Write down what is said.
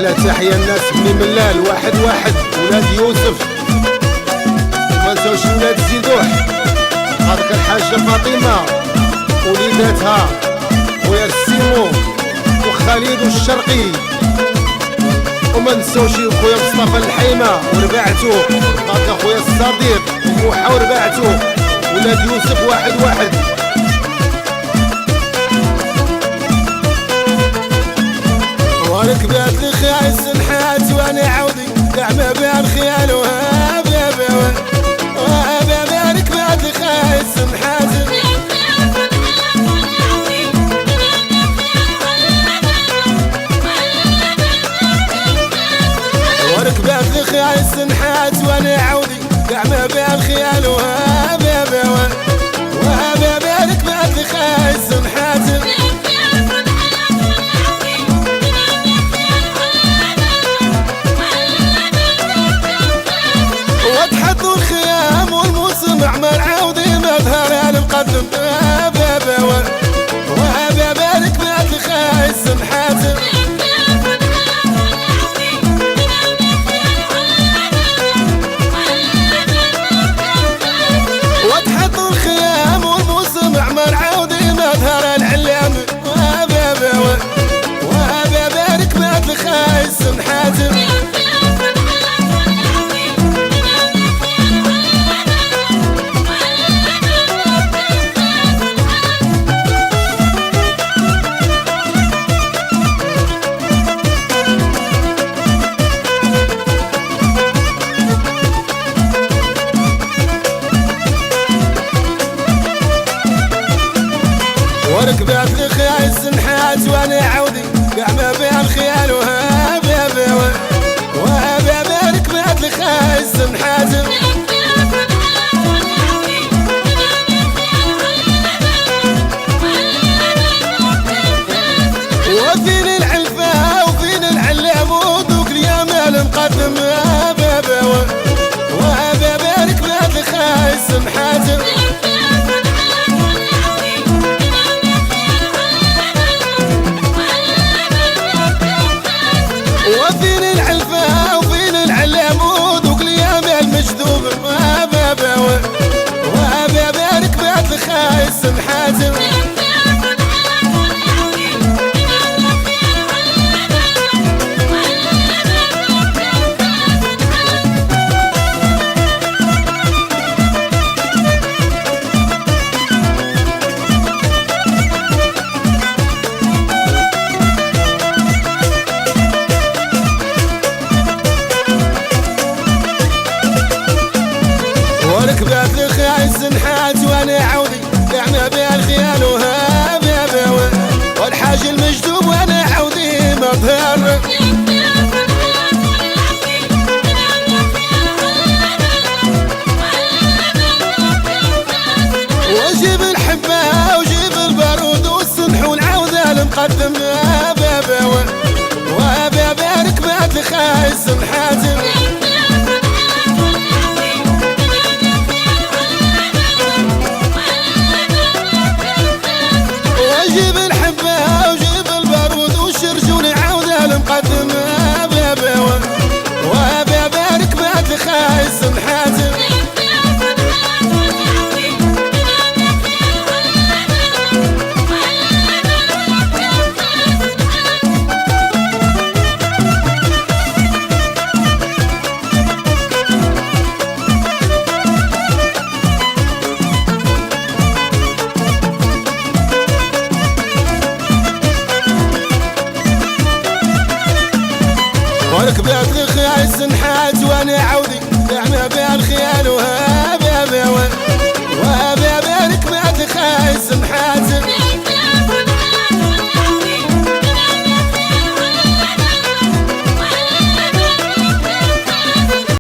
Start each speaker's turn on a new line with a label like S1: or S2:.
S1: أحلى تحية الناس بني ملال واحد واحد ولاد يوسف، وما نساوش ولاد زيدوح، هذاك الحاجة فاطمة وليداتها خويا السيمو وخالد والشرقي، وما نساوش خويا مصطفى الحيمة ورباعتو، هاكا خويا الصديق وموحى ورباعتو ولاد يوسف واحد واحد. وركبات لي خايس نحات وانا عودي كاع ما بان خيال وهابا ركبات لي خايس نحات وركبات لي خايس نحات وانا عودي كاع ما بان خيال وهابا ركبات لي خايس نحات وتحطوا الخيام والموسم عمل عودي مظهر المقدم وهابا ركبات لي خايس نحات وتحطوا الخيام والموسم عمل عودي مظهر العلام وهابا ركبات لي خايس نحات وركبات لي خايس نحات وانا عودي كاع ما بين خيال وهابا ركبات لي خايس نحات وفين العلفة وفين العلامود وكل يوم المقدم وهابا ركبات لي خايس نحات وفين العلفة وفين العلامود وكل يوم المجذوب وهابا ركبات لي خايس نحات وركبات لي خايس نحات وانا عودي كاع ما بين خيال وهابا والحاج المجذوب وانا عودي مظهر وجيب الحبة وجيب البارود والسنح والعودة المقدم وهابا ركبات لي خايس نحات وجيب الحبة وجيب البارود والشرجون عودة المقدم وهابا ركبات لي خايس نحات وركبات لي خايس نحات وانا عودي كاع ما